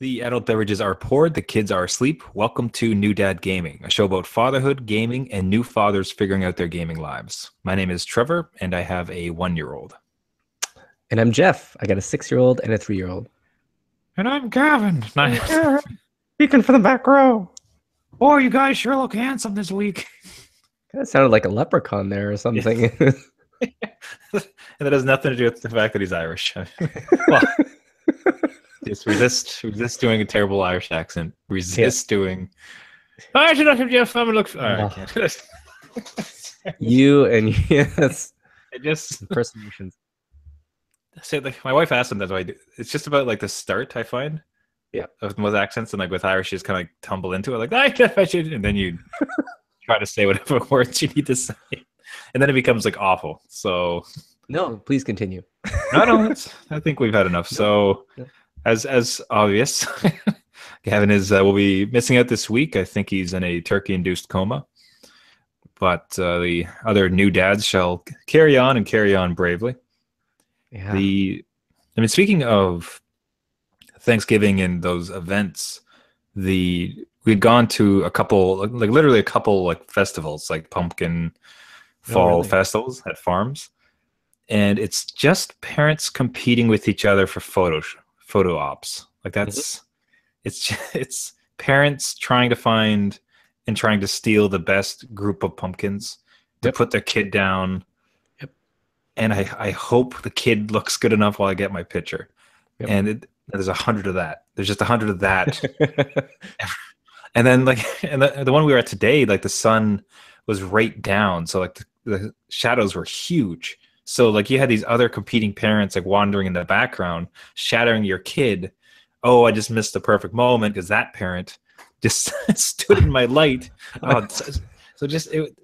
The adult beverages are poured, the kids are asleep. Welcome to New Dad Gaming, a show about fatherhood, gaming, and new fathers figuring out their gaming lives. My name is Trevor, and I have a 1-year-old. And I'm Jeff. I got a 6-year-old and a 3-year-old. And I'm Gavin. Speaking for the back row. Oh, you guys sure look handsome this week. That sounded like a leprechaun there or something. And that has nothing to do with the fact that he's Irish. Well, just resist doing a terrible Irish accent. Resist doing. I should not have Jeff. I'm look. All right, I can't. You and yes, It just impersonations. say like my wife asked him. That's why I do. It's just about like the start. I find. Yeah. With most accents, and like with Irish, you just kind of like tumble into it. Like I should, and then you try to say whatever words you need to say, and then it becomes like awful. So No, please continue. no, I think we've had enough. So. No. As obvious, Gavin will be missing out this week. I think he's in a turkey-induced coma. But the other new dads shall carry on bravely. Yeah. Speaking of Thanksgiving and those events, we'd gone to a couple, like literally a couple, like festivals, like pumpkin fall festivals at farms, and it's just parents competing with each other for photo ops. Like that's it's parents trying to find and trying to steal the best group of pumpkins to put their kid down. And I hope the kid looks good enough while I get my picture. And there's 100 of that. There's just 100 of that. And then the one we were at today, like the sun was right down, so like the shadows were huge. So like you had these other competing parents like wandering in the background, shattering your kid. Oh, I just missed the perfect moment because that parent just stood in my light. So just it.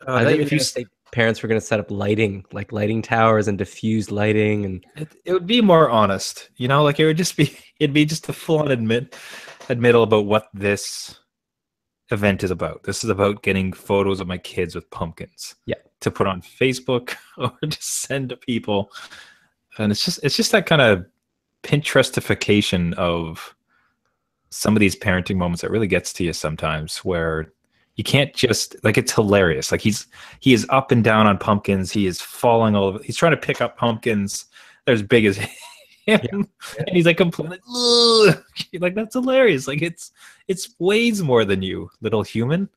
I think if you say parents were going to set up lighting, like lighting towers and diffused lighting, and it would be more honest, like it'd be just a full-on admittal about what this event is about. This is about getting photos of my kids with pumpkins. Yeah. To put on Facebook or just send to people. And it's just that kind of Pinterestification of some of these parenting moments that really gets to you sometimes, where you can't just like, it's hilarious. Like he is up and down on pumpkins. He is falling all over. He's trying to pick up pumpkins. They're as big as him. And he's like complaining, like that's hilarious. Like it's weighs more than you, little human.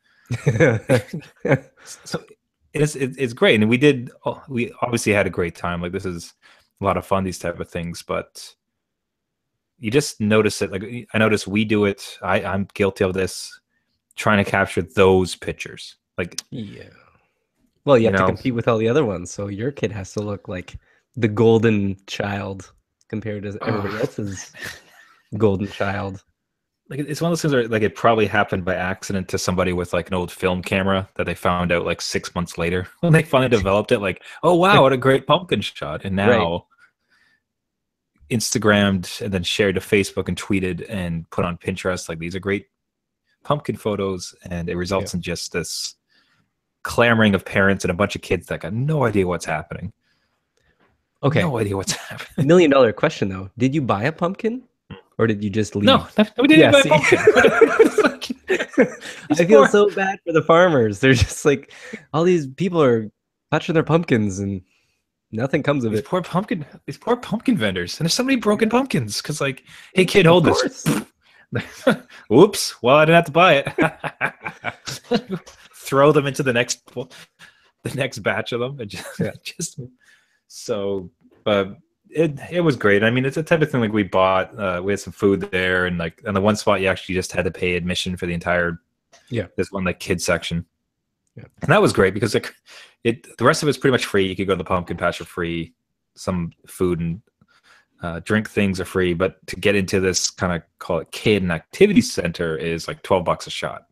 So it's great, and we obviously had a great time. Like this is a lot of fun, these type of things, but you just notice it. Like I notice we do it. I'm guilty of this, trying to capture those pictures. Like well, you have to compete with all the other ones, so your kid has to look like the golden child compared to everybody else's golden child. Like it's one of those things where like it probably happened by accident to somebody with like an old film camera that they found out like 6 months later when they finally developed it. Like, oh wow, what a great pumpkin shot! And now Instagrammed and then shared to Facebook and tweeted and put on Pinterest. Like these are great pumpkin photos, and it results in just this clamoring of parents and a bunch of kids that got no idea what's happening. Okay, no idea what's happening. $1 million question though: did you buy a pumpkin? Or did you just leave? No, we didn't buy pumpkin. I feel so bad for the farmers. They're just like, all these people are touching their pumpkins and nothing comes of it. These poor pumpkin vendors. And there's so many broken pumpkins because like, hey kid, hold this. Oops. Well, I didn't have to buy it. Throw them into the next batch of them. It was great. I mean, it's a type of thing like we bought. We had some food there, and like on the one spot, you actually just had to pay admission for the entire. This one like kids section. And that was great because like the rest of it's pretty much free. You could go to the pumpkin patch for free. Some food and drink things are free, but to get into this kind of call it kid and activity center is like $12 a shot.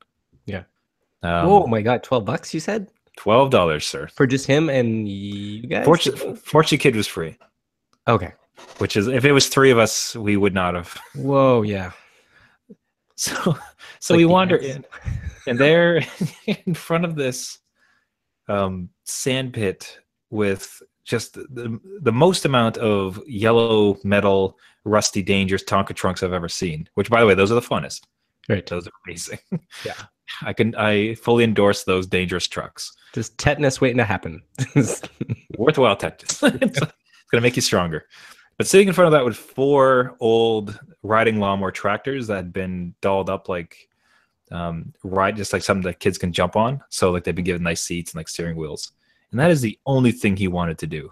Oh my god, $12 you said? $12, sir, for just him and you guys. Fortunately, kid was free. Okay. Which is, if it was 3 of us, we would not have. Whoa, yeah. So we wander in, and they're in front of this sand pit with just the most amount of yellow metal, rusty, dangerous Tonka trunks I've ever seen. Which, by the way, those are the funnest. Right. Those are amazing. Yeah. I fully endorse those dangerous trucks. Just tetanus waiting to happen. Worthwhile tetanus. It's gonna make you stronger. But sitting in front of that with 4 old riding lawnmower tractors that had been dolled up like just like something that kids can jump on. So like they've been given nice seats and like steering wheels. And that is the only thing he wanted to do.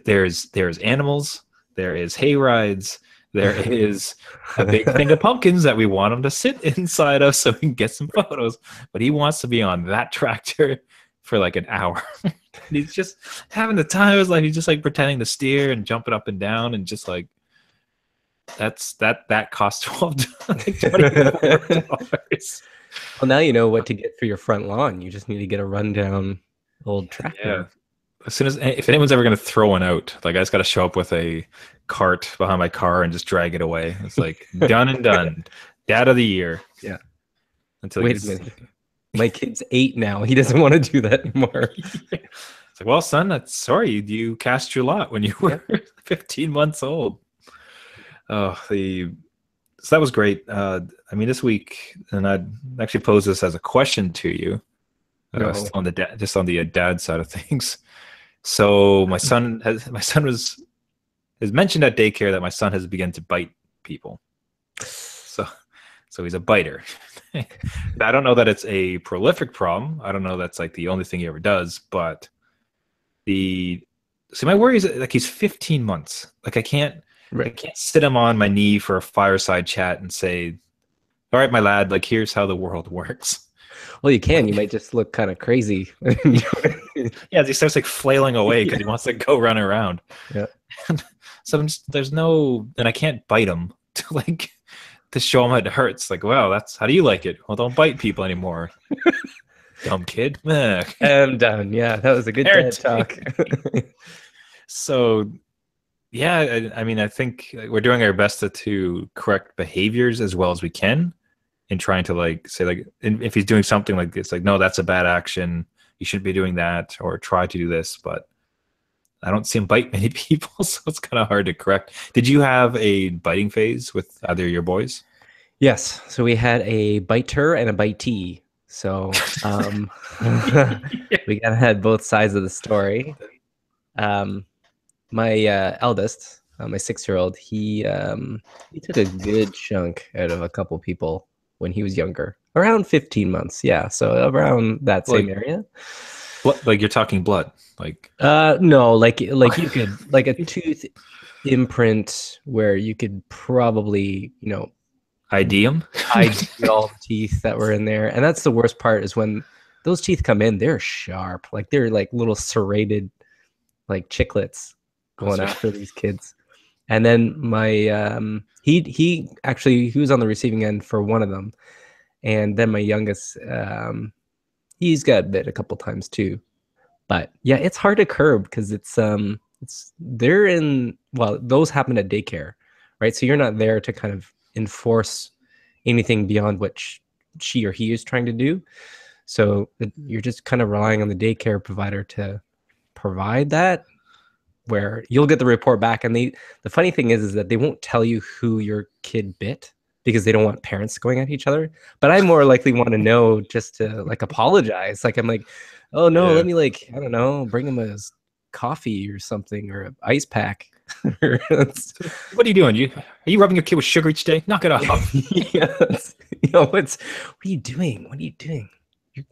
There's animals, there is hay rides, there is a big thing of pumpkins that we want him to sit inside of so we can get some photos. But he wants to be on that tractor for like an hour. He's just having the time of his life. He's just like pretending to steer and jumping up and down and just like that cost $24. Well, now you know what to get for your front lawn. You just need to get a rundown old tractor. Yeah. As soon as if anyone's ever going to throw one out, like I just got to show up with a cart behind my car and just drag it away. It's like done and done. Dad of the year. Yeah. Until wait a minute. My kid's 8 now. He doesn't want to do that anymore. It's like, well, son, sorry, you cast your lot when you were 15 months old. So that was great. I mean, this week, and I'd actually pose this as a question to you, on the dad side of things. So my son has mentioned at daycare that my son has begun to bite people. So he's a biter. I don't know that it's a prolific problem. I don't know that's like the only thing he ever does. But my worry is like he's 15 months. Like I can't sit him on my knee for a fireside chat and say, "All right, my lad, like here's how the world works." Well, you can. You might just look kind of crazy. Yeah, he starts like flailing away because he wants to go run around. Yeah. So there's no, and I can't bite him to show him how it hurts. Like, wow, that's how do you like it? Well, don't bite people anymore. Dumb kid. I'm done. Yeah, that was a good dad talk. So, yeah, I mean, I think we're doing our best to correct behaviors as well as we can, in trying to like say like if he's doing something like this, like no, that's a bad action. You shouldn't be doing that, or try to do this. But I don't see him bite many people, so it's kind of hard to correct. Did you have a biting phase with either of your boys? Yes. So we had a biter and a bitee. So we kind of had both sides of the story. My eldest, my 6-year-old, he took a good chunk out of a couple people when he was younger, around 15 months. Yeah, so around that same area. Like you're talking blood, like no, like you could like a tooth imprint where you could probably ID them, ID all the teeth that were in there. And that's the worst part, is when those teeth come in, they're sharp, like they're like little serrated like chiclets going after these kids. And then my he was on the receiving end for one of them, and then my youngest he's got bit a couple times too. But yeah, it's hard to curb because those happen at daycare, right? So you're not there to kind of enforce anything beyond what she or he is trying to do. So you're just kind of relying on the daycare provider to provide that, where you'll get the report back. And the funny thing is that they won't tell you who your kid bit because they don't want parents going at each other. But I more likely want to know just to like apologize. Like I'm like, oh no, let me like, I don't know, bring him a coffee or something, or an ice pack. What are you doing? Are you rubbing your kid with sugar each day? Knock it off. Yes. What are you doing? What are you doing?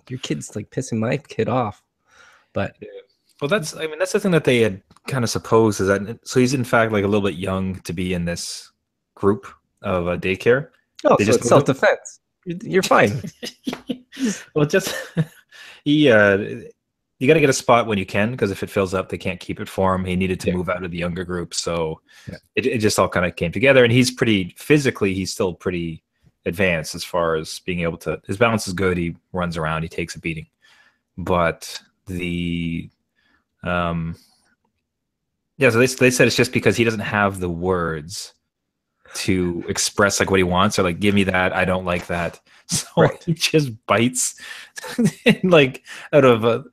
Your kid's like pissing my kid off. But well, that's the thing that they had kind of supposed, is that so he's in fact like a little bit young to be in this group of daycare. Oh, so it's self-defense. You're fine. Well, just you got to get a spot when you can, because if it fills up, they can't keep it for him. He needed to move out of the younger group, so it just all kind of came together. And he's he's still pretty advanced as far as being able to. His balance is good. He runs around. He takes a beating, but so they said it's just because he doesn't have the words to express like what he wants, or like, give me that, I don't like that. So he just bites like out of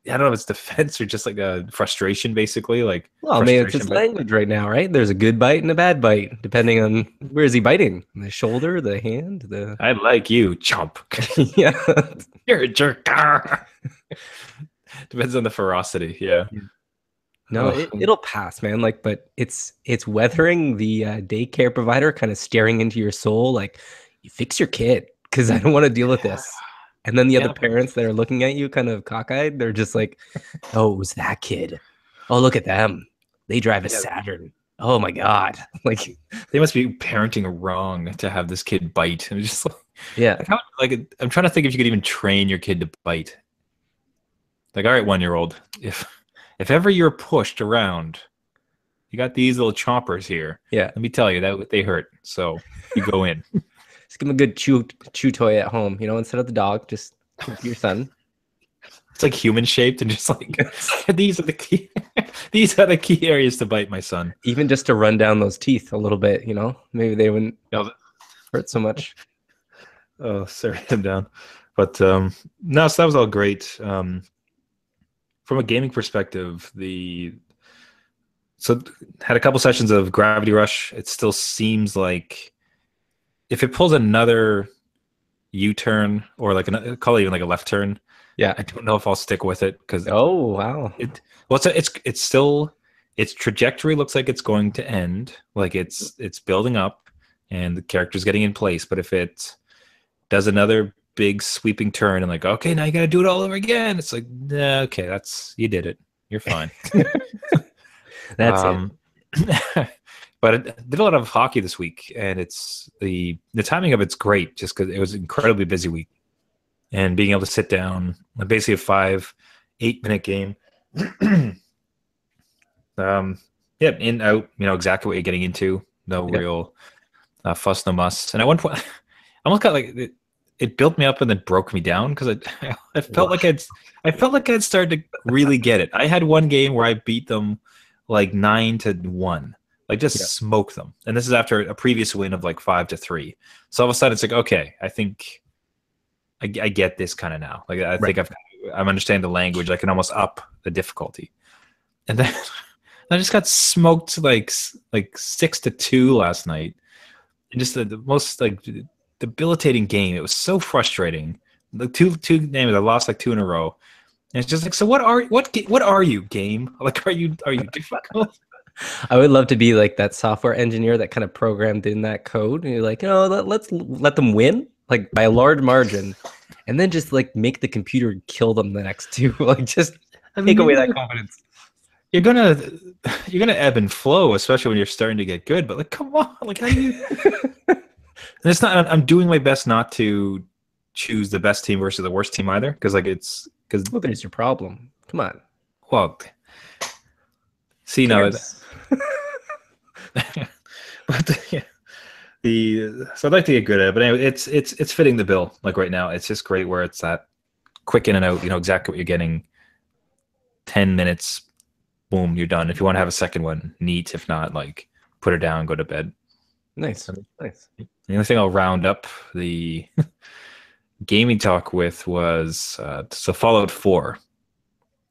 I don't know if it's defense or just like a frustration, basically, like Well, maybe it's frustration. his But language right now, right? There's a good bite and a bad bite, depending on where is he biting? The shoulder, the hand, the I like you, chomp. yeah. You're a jerk. Depends on the ferocity. Yeah. No, Oh, it'll pass, man. Like, but it's weathering the daycare provider kind of staring into your soul, like, you fix your kid because I don't want to deal with yeah. this. And then the other Yeah. parents that are looking at you kind of cockeyed, they're just like, oh, it was that kid. Oh, look at them. They drive a Yeah. Saturn. Oh my God. Like, They must be parenting wrong to have this kid bite. I'm just yeah. like how I'm trying to think if you could even train your kid to bite. Like, all right, 1-year-old, if ever you're pushed around, you got these little chompers here. Yeah. Let me tell you that they hurt. So you go in. Just give him a good chew toy at home, instead of the dog, just give it to your son. It's like human shaped and just like these are the key these are the key areas to bite, my son. Even just to run down those teeth a little bit, maybe they wouldn't No, hurt so much. oh, sorry, them down. But no, so that was all great. From a gaming perspective, so had a couple sessions of Gravity Rush. It still seems like if it pulls another U-turn or like call it even like a left turn, Yeah. I don't know if I'll stick with it because Oh, wow. it's still its trajectory looks like it's going to end, like it's building up and the character's getting in place. But if it does another big sweeping turn and like, okay, now you got to do it all over again, it's like, nah, okay, you did it, you're fine. That's it. But I did a lot of hockey this week, and it's the timing of it's great just because it was an incredibly busy week, and being able to sit down, like basically a 5-8 minute game. Yeah, in out, exactly what you're getting into. No Yeah. real fuss, no muss. And at one point, I almost got like it built me up and then broke me down because I felt like I'd started to really get it. I had one game where I beat them like 9-1, like just smoke them. And this is after a previous win of like 5-3. So all of a sudden it's like, okay, I think I get this kind of now. Like I think I'm understanding the language. I can almost up the difficulty. And then I just got smoked like 6-2 last night. And just the most like debilitating game. It was so frustrating. The two games I lost like 2 in a row. And it's just like, so what are you, game? Like, are you difficult? I would love to be like that software engineer that kind of programmed in that code. And you're like, let's let them win like by a large margin, and then just like make the computer kill them the next two. Like just take away that confidence. You're gonna ebb and flow, especially when you're starting to get good. But like, come on, like how do you? And it's not. I'm doing my best not to choose the best team versus the worst team either, because like Well, there's your problem. Come on. Well, see now. But so I'd like to get good at it, but anyway, it's fitting the bill. Like right now, it's just great where it's that quick in and out. You know exactly what you're getting. 10 minutes, boom, you're done. If you want to have a second one, neat. If not, like put it down, go to bed. Nice. The only thing I'll round up the gaming talk with was so Fallout 4,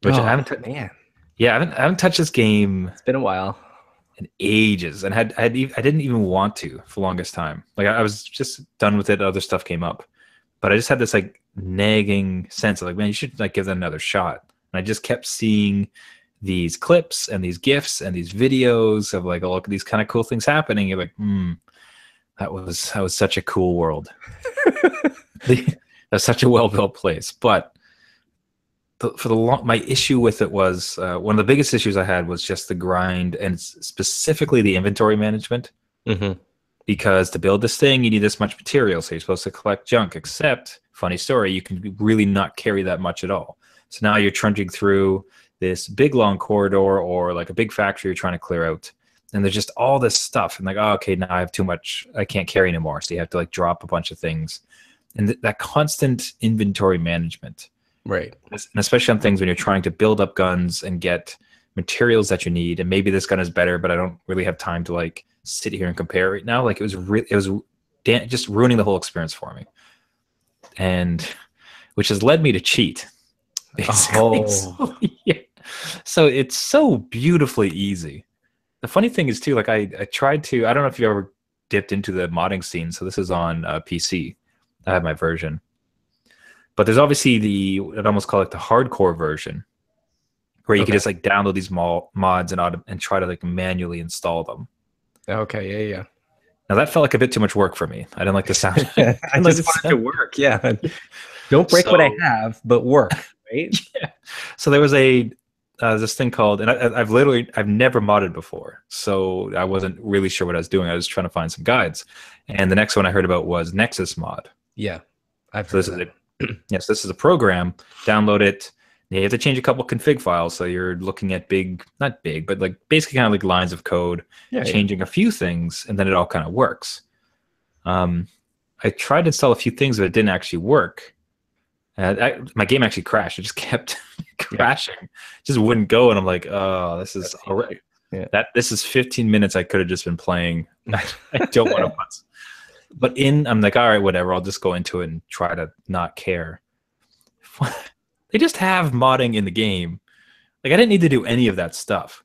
which I haven't touched this game. It's been a while. In ages, and I didn't even want to for the longest time. Like I was just done with it. Other stuff came up, but I just had this like nagging sense of like, man, you should like give that another shot. And I just kept seeing these clips and these GIFs and these videos of like, oh, look at these kind of cool things happening. You're like, that was such a cool world. That's such a well-built place. But my issue with it was one of the biggest issues I had was just the grind and specifically the inventory management. Mm-hmm. Because to build this thing, you need this much material, so you're supposed to collect junk. Except, funny story, you can really not carry that much at all. So now you're trudging through this big long corridor or like a big factory you're trying to clear out, and there's just all this stuff. And like, oh, okay, now I have too much. I can't carry anymore. So you have to like drop a bunch of things, and that constant inventory management. Right. And especially on things when you're trying to build up guns and get materials that you need, and maybe this gun is better, but I don't really have time to like sit here and compare right now. Like it was just ruining the whole experience for me, and which has led me to cheat. basically. Oh, So, yeah. So it's so beautifully easy. The funny thing is too, like I tried to. I don't know if you ever dipped into the modding scene. So this is on PC. I have my version, but there's obviously I'd almost call it the hardcore version, where you could okay. just like download these mods and try to like manually install them. Okay, yeah, Now that felt like a bit too much work for me. I didn't like the sound. I yeah. I didn't like the just want it to sound. work. Yeah. Don't break what I So have, but work, right? yeah. So there was this thing called, and I've never modded before, so I wasn't really sure what I was doing. I was trying to find some guides, and the next one I heard about was Nexus Mod. Yeah, I've So heard this of is that. it. Yes, this is a program. Download it. You have to change a couple config files, so you're looking at not big, but like basically kind of like lines of code, Yeah, yeah. changing a few things, and then it all kind of works. Um, I tried to install a few things, but it didn't actually work. My game actually crashed. It just kept Yeah, crashing. It just wouldn't go, and I'm like, oh, this I've is seen already that. this is 15 minutes I could have just been playing. I don't want to Yeah. put. But I'm like, all right, whatever. I'll just go into it and try to not care. They just have modding in the game. Like I didn't need to do any of that stuff.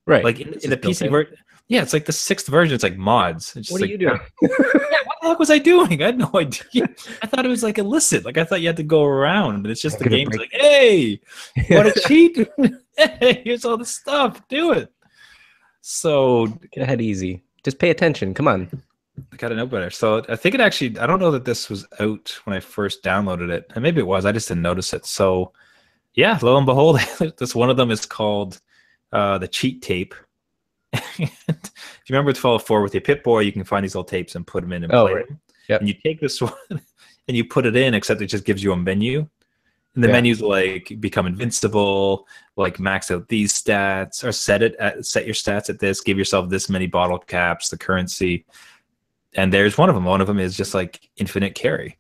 Right. Like It's in the just built PC in. version, yeah, it's like the sixth version. It's like mods. It's What just are like, you doing? yeah, what the heck was I doing? I had no idea. I thought it was like illicit. Like I thought you had to go around, but it's just I'm the gonna game's break. like, hey, you want to cheat? Hey, here's all the stuff. Do it. So Get ahead easy. Just pay attention. Come on. I gotta know better. So I think it actually, I don't know that this was out when I first downloaded it. And maybe it was, I just didn't notice it. So yeah, lo and behold, this one of them is called the cheat tape. If you remember with Fallout 4 with your Pip-Boy, you can find these little tapes and put them in and Oh, play right. them. And Yep. you take this one and you put it in, except it just gives you a menu. And the Yeah. menus like become invincible, like max out these stats, or set your stats at this, give yourself this many bottle caps, the currency. And there's one of them. One of them is just like infinite carry.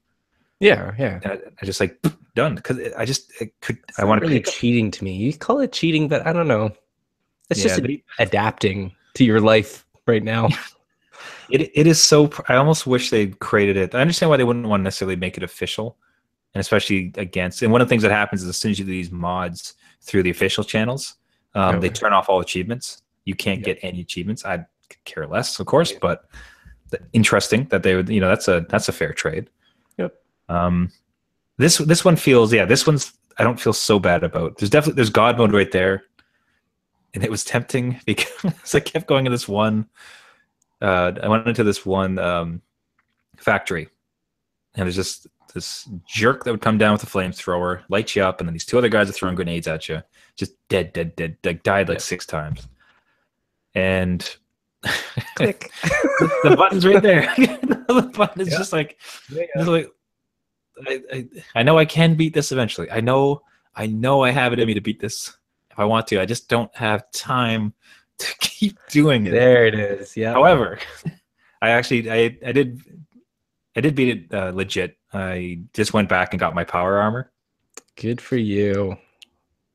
Yeah. Yeah. And I just like done because It's I not want to really pick up. cheating to me. You call it cheating, but I don't know. It's Yeah, just adapting to your life right now. it is so. I almost wish they created it. I understand why they wouldn't want to necessarily make it official, and especially against. And one of the things that happens is as soon as you do these mods through the official channels, they Okay. turn off all achievements. You can't Yep. get any achievements. I could care less, of course, but interesting that they would. That's a fair trade. Yep. Um, this one feels, yeah, this one's, I don't feel so bad about. There's God mode right there, and it was tempting because I kept going in this one. I went into this one factory, and there's just this jerk that would come down with a flamethrower, light you up, and then these two other guys are throwing grenades at you, just dead, dead, dead, like died like Yep. 6 times, and Click. the button's right there. The button is Yeah. just like, Yeah. just like I know I can beat this eventually. I know I have it in me to beat this if I want to. I just don't have time to keep doing it. There it is. Yeah. However, I did beat it legit. I just went back and got my power armor, Good for you.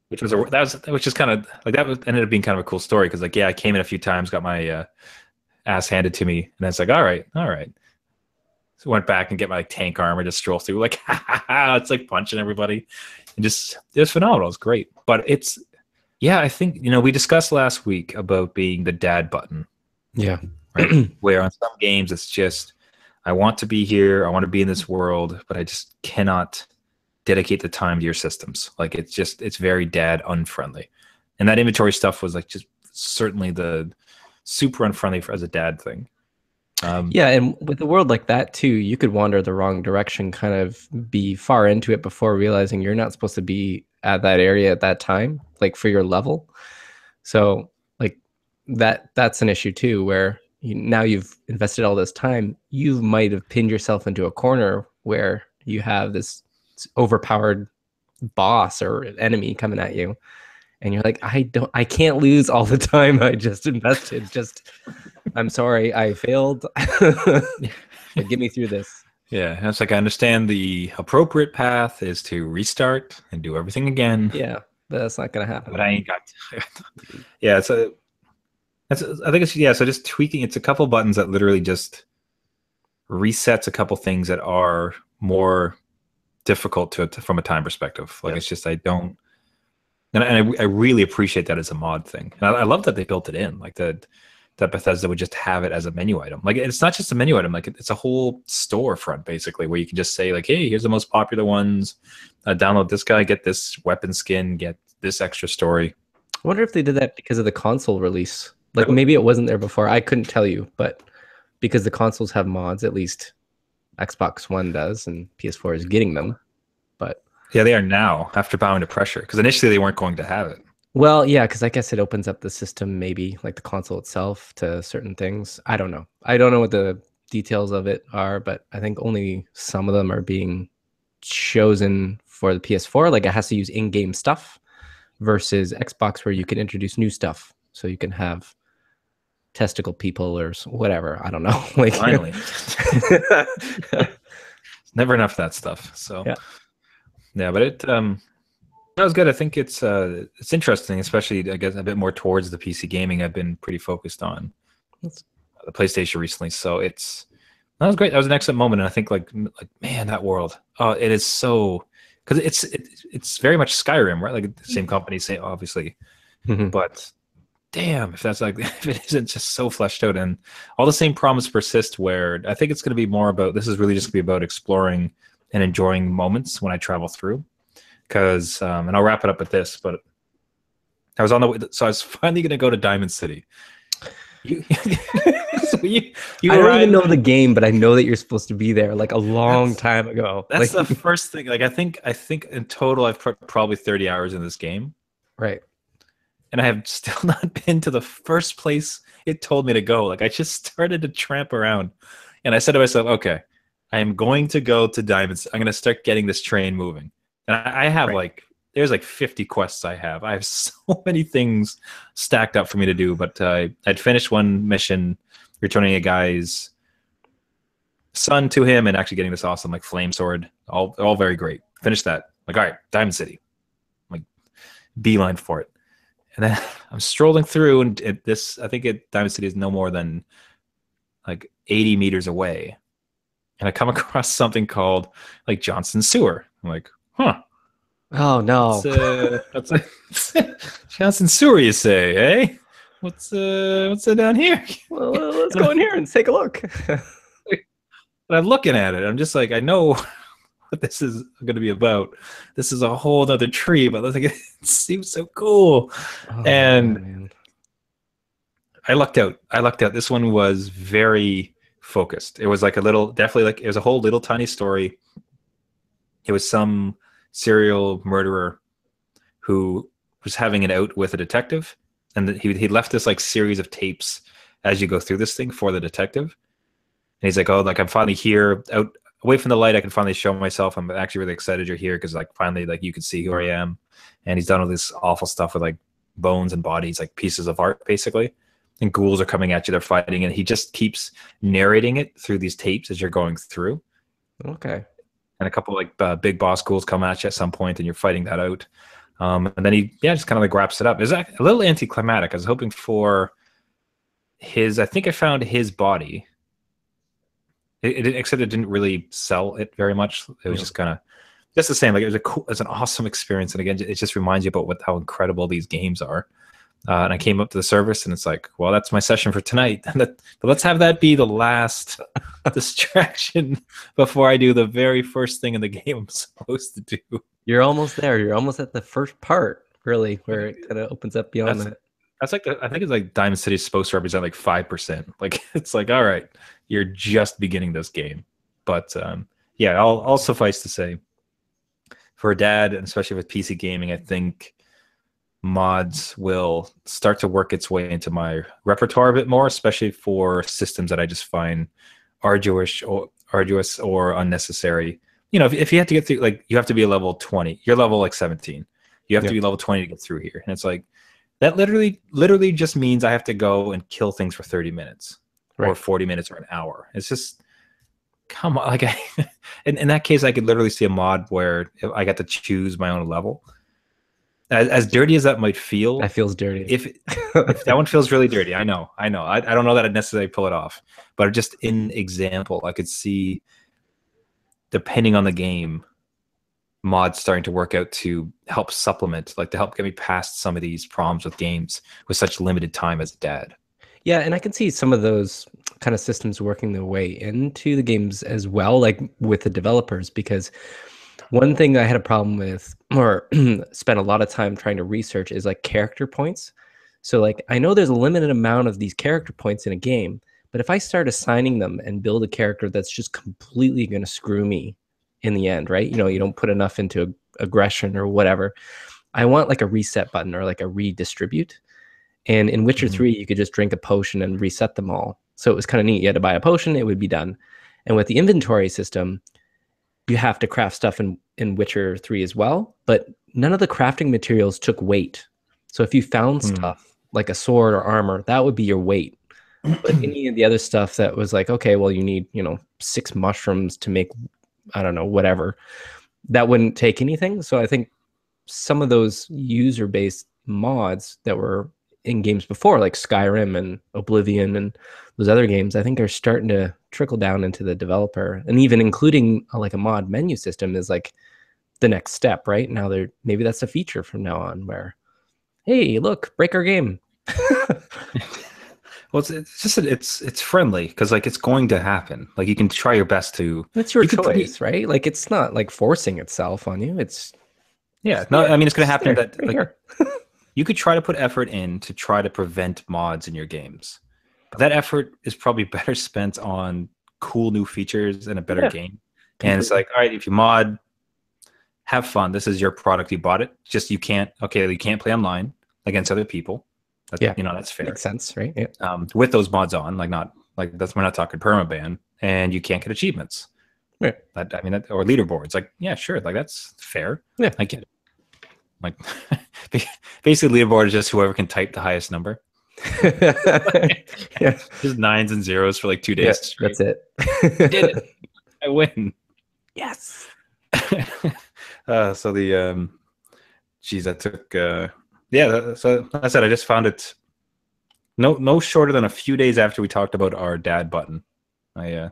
which is kind of like ended up being kind of a cool story because like yeah, I came in a few times, got my ass handed to me, and it's like all right. So went back and get my like, tank armor, just stroll through like it's like punching everybody, and just it was phenomenal. It's great, but yeah, I think we discussed last week about being the dad button, Yeah. right? Where on some games it's just I want to be here, I want to be in this world, but I just cannot dedicate the time to your systems. Like it's very dad unfriendly, and that inventory stuff was like just certainly the super unfriendly as a dad thing. Yeah, and with a world like that too, you could wander the wrong direction, kind of be far into it before realizing you're not supposed to be at that area at that time, like for your level. So like that's an issue too, where now you've invested all this time, you might have pinned yourself into a corner where you have this overpowered boss or enemy coming at you, and you're like, I can't lose all the time I just invested. Just I'm sorry, I failed. But get me through this. Yeah, it's like I understand the appropriate path is to restart and do everything again, Yeah, but that's not gonna happen. but I ain't got. Yeah, I think it's so just tweaking. It's a couple buttons that literally just resets a couple things that are more difficult from a time perspective. Like Yeah. it's just I don't, and I really appreciate that as a mod thing. And I love that they built it in, like that Bethesda would just have it as a menu item. Like it's not just a menu item, like it's a whole storefront basically where you can just say like, hey, here's the most popular ones. Download this guy, get this weapon skin, get this extra story. I wonder if they did that because of the console release. Like maybe it wasn't there before. I couldn't tell you, but because the consoles have mods, at least Xbox One does, and PS4 is getting them. But yeah, they are now after bowing to pressure because initially they weren't going to have it. well, yeah, because I guess it opens up the system, maybe like the console itself, to certain things. I don't know. I don't know what the details of it are, but I think only some of them are being chosen for the PS4. Like it has to use in-game stuff versus Xbox, where you can introduce new stuff. So you can have testicle people or whatever. I don't know. Like Finally, never enough of that stuff. So yeah, but it that was good. I think it's interesting, especially I guess a bit more towards the PC gaming. I've been pretty focused on the PlayStation recently, so that was great. That was an excellent moment, and I think like man, that world. Oh, it is so because it's very much Skyrim, right? Like the same company, say obviously, but damn, if that's like if it isn't just so fleshed out, and all the same promise persist. Where I think it's going to be more about this is really just going to be about exploring and enjoying moments when I travel through. Because and I'll wrap it up with this, but I was on the way, so I was finally going to go to Diamond City. So I don't even know the game, but I know that you're supposed to be there like a long time ago. That's like, the first thing. Like I think in total I've put probably 30 hours in this game. Right. And I have still not been to the first place it told me to go. Like I just started to tramp around, and I said to myself, okay, I am going to go to Diamond City. I'm going to start getting this train moving. And I have there's like 50 quests I have. I have so many things stacked up for me to do, but I'd finished one mission, returning a guy's son to him and actually getting this awesome like flame sword. All very great. Finished that. Like, all right, Diamond City. I'm like beeline for it. And then I'm strolling through, and I think Diamond City is no more than like 80 meters away. And I come across something called like Johnson Sewer. I'm like, huh. Oh no. That's Johnson Sewer, you say, eh? What's down here? Well, let's go in here and take a look. But I'm looking at it. I'm just like, I know what this is going to be about. This is a whole other tree, but like, it seems so cool. And man. I lucked out. This one was very focused. It was like definitely like it was a whole little tiny story. It was some serial murderer who was having an out with a detective, and he left this like series of tapes as you go through this thing for the detective. And he's like, oh, like I'm finally here, out away from the light. I can finally show myself. I'm actually really excited you're here because like finally like you can see who I am. And he's done all this awful stuff with like bones and bodies, like pieces of art basically. And ghouls are coming at you. They're fighting, and he just keeps narrating it through these tapes as you're going through. Okay. And a couple like big boss ghouls come at you at some point, and you're fighting that out. And then he just kind of like wraps it up. It's a little anticlimactic. I was hoping for I think I found his body. Except it didn't really sell it very much. It was just kind of just the same. Like it was an awesome experience, and again, it just reminds you about how incredible these games are. And I came up to the service, and it's like, well, that's my session for tonight. But let's have that be the last distraction before I do the very first thing in the game I'm supposed to do. You're almost there. You're almost at the first part, really, where it kind of opens up beyond that. That's like I think it's like Diamond City is supposed to represent like 5%. Like it's like, all right, you're just beginning this game. But yeah, I'll suffice to say, for a dad, and especially with PC gaming, I think mods will start to work its way into my repertoire a bit more, especially for systems that I just find arduous or unnecessary. You know, if you have to get through, like you have to be a level 20, you're level like 17. You have to be level 20 to get through here. And it's like, that literally just means I have to go and kill things for 30 minutes or 40 minutes or an hour. It's just, come on. Like in that case, I could literally see a mod where I got to choose my own level. As dirty as that might feel, that feels dirty. If that one feels really dirty, I know. I don't know that I'd necessarily pull it off, but just in example, I could see, depending on the game, mods starting to work out to help supplement, like to help get me past some of these problems with games with such limited time as a dad. Yeah, and I can see some of those kind of systems working their way into the games as well, like with the developers, because one thing I had a problem with, or spent a lot of time trying to research, is like character points. So like I know there's a limited amount of these character points in a game, but if I start assigning them and build a character that's just completely going to screw me in the end, right? You know, you don't put enough into aggression or whatever. I want like a reset button or like a redistribute. And in Witcher 3, you could just drink a potion and reset them all. So it was kind of neat. You had to buy a potion, it would be done. And with the inventory system, you have to craft stuff in Witcher 3 as well, but none of the crafting materials took weight. So if you found stuff like a sword or armor, that would be your weight. But any of the other stuff that was like, okay, well, you need, 6 mushrooms to make, I don't know, whatever, that wouldn't take anything. So I think some of those user-based mods that were in games before, like Skyrim and Oblivion and those other games, I think are starting to trickle down into the developer, and even including like a mod menu system is like the next step, right? Now maybe that's a feature from now on where, hey, look, break our game. Well, it's just it's friendly because like it's going to happen. Like you can try your best to. It's your choice, right? Like it's not like forcing itself on you. It's no. I mean, it's going to happen there, that right like you could try to put effort in to try to prevent mods in your games. But that effort is probably better spent on cool new features and a better game. And it's like, all right, if you mod, have fun. This is your product. You bought it. Just you can't play online against other people. That's fair. Makes sense, right? Yeah. With those mods on, we're not talking permaban, and you can't get achievements. Right. Or leaderboards. Like, yeah, sure. Like that's fair. Yeah. I get it. Like basically leaderboard is just whoever can type the highest number. Yeah. Just 9s and 0s for like 2 days straight. That's it. I did it. I win. Yes. So the that took so I said I just found it no shorter than a few days after we talked about our dad button. I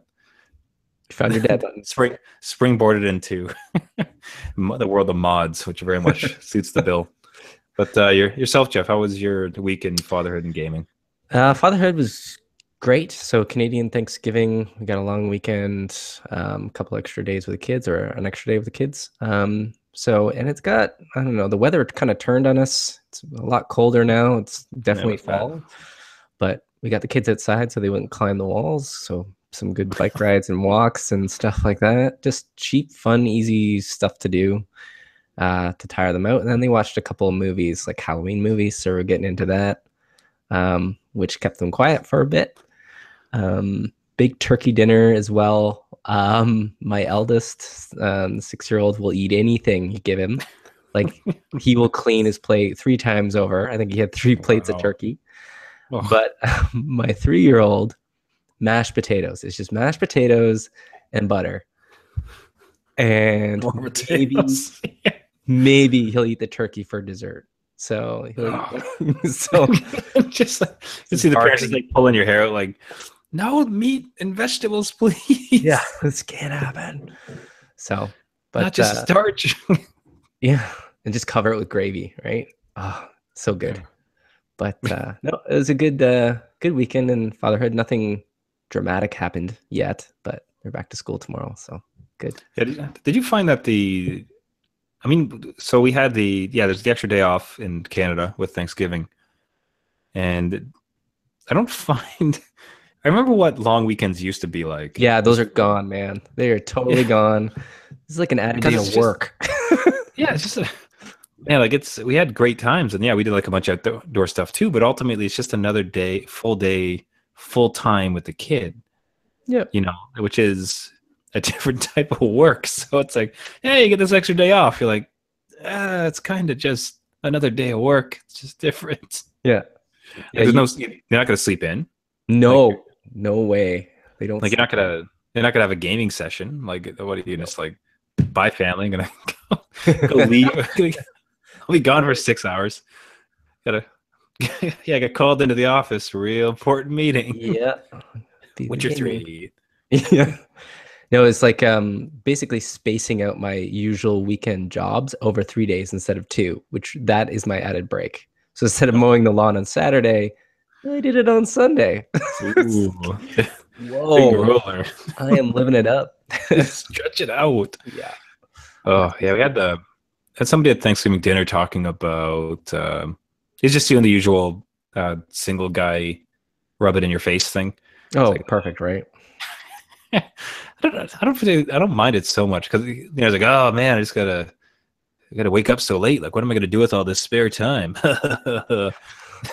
found your dad button. Springboarded into the world of mods, which very much suits the bill. But yourself, Jeff, how was your week in fatherhood and gaming? Fatherhood was great. So Canadian Thanksgiving, we got a long weekend, a couple extra days with the kids, or an extra day with the kids. And it's got, I don't know, the weather kind of turned on us. It's a lot colder now. It's definitely fall. But we got the kids outside so they wouldn't climb the walls. So some good bike rides and walks and stuff like that. Just cheap, fun, easy stuff to do to tire them out. And then they watched a couple of movies, like Halloween movies. So we're getting into that, which kept them quiet for a bit. Big turkey dinner as well. My eldest, 6-year-old, will eat anything you give him. Like he will clean his plate 3 times over. I think he had 3 plates of turkey. Oh. But my 3-year-old, mashed potatoes. It's just mashed potatoes and butter. And maybe he'll eat the turkey for dessert. So just like, you see the parents just like pulling your hair out, like, no meat and vegetables, please. Yeah, this can't happen. So, but not just starch. Yeah, and just cover it with gravy, right? Oh, so good. But no, it was a good weekend in fatherhood. Nothing dramatic happened yet, but they're back to school tomorrow, so good. Yeah, did you find that so we had there's the extra day off in Canada with Thanksgiving, and I don't find. I remember what long weekends used to be like. Yeah, those are gone, man. They are totally gone. This is like an added day of work. Yeah, it's just we had great times, and we did like a bunch of outdoor stuff too. But ultimately, it's just another day, full time with the kid. Yeah, which is a different type of work. So it's like, hey, you get this extra day off. You're like, it's kind of just another day of work. It's just different. Yeah. You're not going to sleep in. No, no way. They don't. Like you're not gonna have a gaming session. Like what are you just like? Bye, family. I'm gonna go leave. I'll be gone for 6 hours. I got called into the office. Real important meeting. Yeah. Witcher 3. Yeah. No, it's like basically spacing out my usual weekend jobs over 3 days instead of two, which that is my added break. So instead of mowing the lawn on Saturday, I did it on Sunday. Ooh, big Whoa, roller. I am living it up. Stretch it out. Yeah. Oh yeah, we had somebody at Thanksgiving dinner talking about he's just doing the usual single guy rub it in your face thing. It's Oh, like perfect, right? I don't mind it so much because it's like, oh man, I gotta wake up so late. Like, what am I gonna do with all this spare time?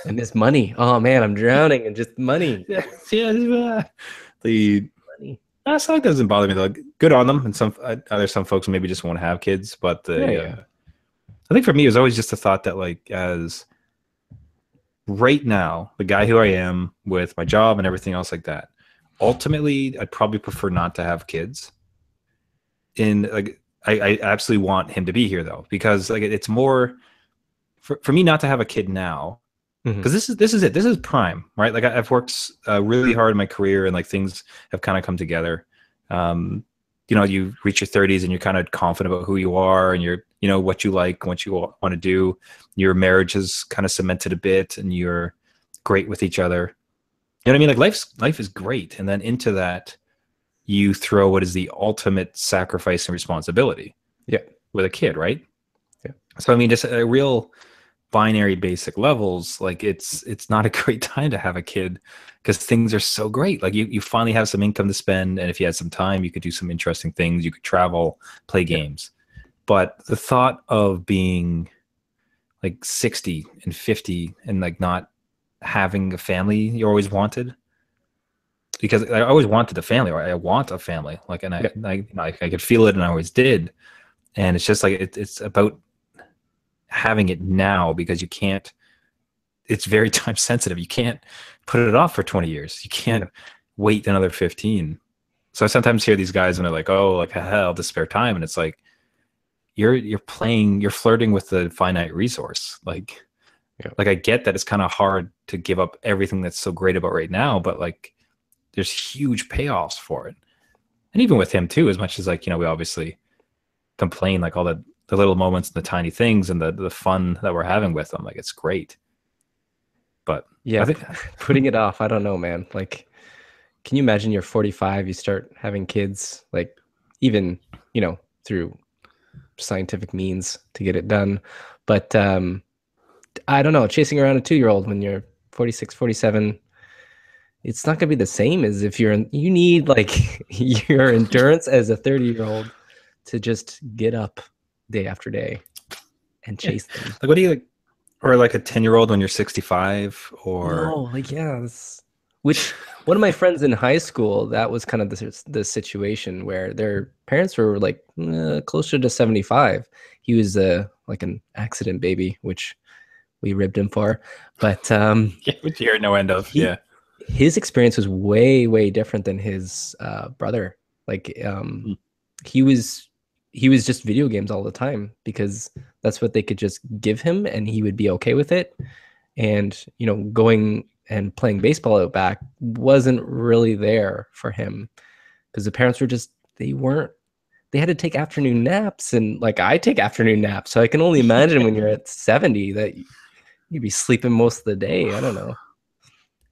And this money. Oh man, I'm drowning in just money. Yeah, yeah. The Money. That doesn't bother me though. Like, good on them, and there's some folks who maybe just want to have kids. But Yeah, the yeah. I think for me, it was always just a thought that like as right now, the guy who I am with my job and everything else like that, ultimately, I'd probably prefer not to have kids. In like, I absolutely want him to be here though, because like it's more for me not to have a kid now Mhm. because this is it. This is prime, right? Like I've worked really hard in my career, and like things have kind of come together. Um, you reach your 30s, and you're kind of confident about who you are, and what you like, what you want to do. Your marriage is kind of cemented a bit, and you're great with each other. You know what I mean? Like life is great, and then into that, you throw what is the ultimate sacrifice and responsibility Yeah. with a kid, right? Yeah. So I mean, just a real binary basic levels, like it's not a great time to have a kid because things are so great. Like you finally have some income to spend, and if you had some time, you could do some interesting things. You could travel, play Yeah. games. But the thought of being like 60 and 50 and like not having a family you always wanted, because I always wanted a family, or I want a family, like, and Yeah. I could feel it, and I always did. And it's just like it's about having it now because you can't. It's very time sensitive. You can't put it off for 20 years. You Yeah. can't wait another 15. So I sometimes hear these guys and they're like, "Oh, like hell, to spare time," and it's like you're flirting with the finite resource. Yeah. Like I get that it's kind of hard to give up everything that's so great about right now, but like there's huge payoffs for it. And even with him too, as much as like, we obviously complain like all the little moments and the tiny things and the fun that we're having with them, like it's great. But I Yeah. think Putting it off, I don't know, man. Like, can you imagine you're 45, you start having kids, like even, through scientific means to get it done. But I don't know, chasing around a 2-year-old when you're 46, 47, it's not gonna be the same as if you need like your endurance as a 30-year-old to just get up day after day and yeah. chase them. Like what do you like, or like a 10-year-old when you're 65 or No, like yeah, which one of my friends in high school, that was kind of the situation where their parents were like closer to 75. He was like an accident baby, which we ribbed him for, but yeah, which you hear no end of. he Yeah. his experience was way different than his brother. Like Hmm. he was just video games all the time because that's what they could just give him and he would be okay with it. And going and playing baseball out back wasn't really there for him because the parents were just they had to take afternoon naps, and like I take afternoon naps, so I can only imagine when you're at 70 that you'd be sleeping most of the day. I don't know.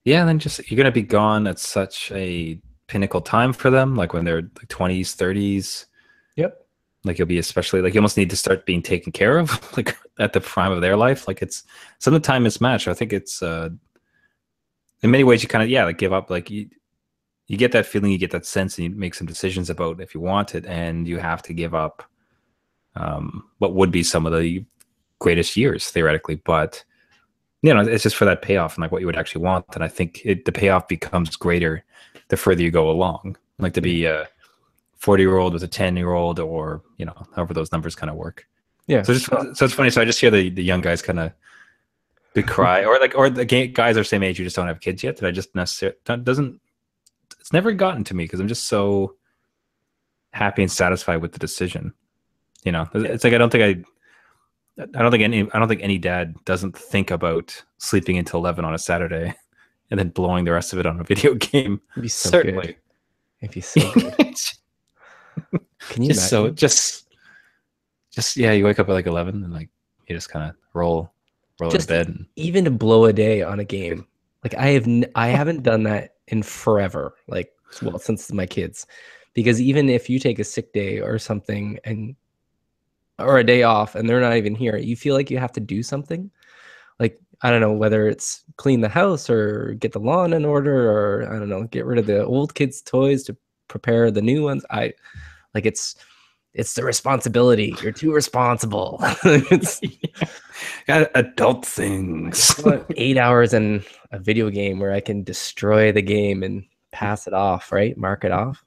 Yeah, and then just you're gonna be gone at such a pinnacle time for them, like when they're like 20s, 30s. Yep. Like you'll be especially like you almost need to start being taken care of, like at the prime of their life. Like it's some of the time mismatch. I think it's in many ways you kind of like give up. Like you get that feeling, you get that sense, and you make some decisions about if you want it, and you have to give up what would be some of the greatest years theoretically. But it's just for that payoff and like what you would actually want. And I think the payoff becomes greater the further you go along. Like to Yeah. be a 40-year-old with a 10-year-old, or however those numbers kind of work. Yeah. So it's funny. So I just hear the young guys kind of big cry, or the guys are same age who just don't have kids yet. That I just necessarily doesn't. It's never gotten to me because I'm just so happy and satisfied with the decision. Yeah. It's like I don't think any dad doesn't think about sleeping until 11 on a Saturday and then blowing the rest of it on a video game. It'd be so good. Certainly. It'd be so good. Can you Just so imagine? just yeah, you wake up at like 11 and like you just kind of roll out of Just bed and even to blow a day on a game. Like I haven't done that in forever. Like, well, since my kids, because even if you take a sick day or something and or a day off and they're not even here, you feel like you have to do something. Like, I don't know whether it's clean the house or get the lawn in order, or I don't know, get rid of the old kids' toys to prepare the new ones. I like it's the responsibility. You're too responsible. It's got adult I just things. want 8 hours in a video game where I can destroy the game and pass it off, right? Mark it off.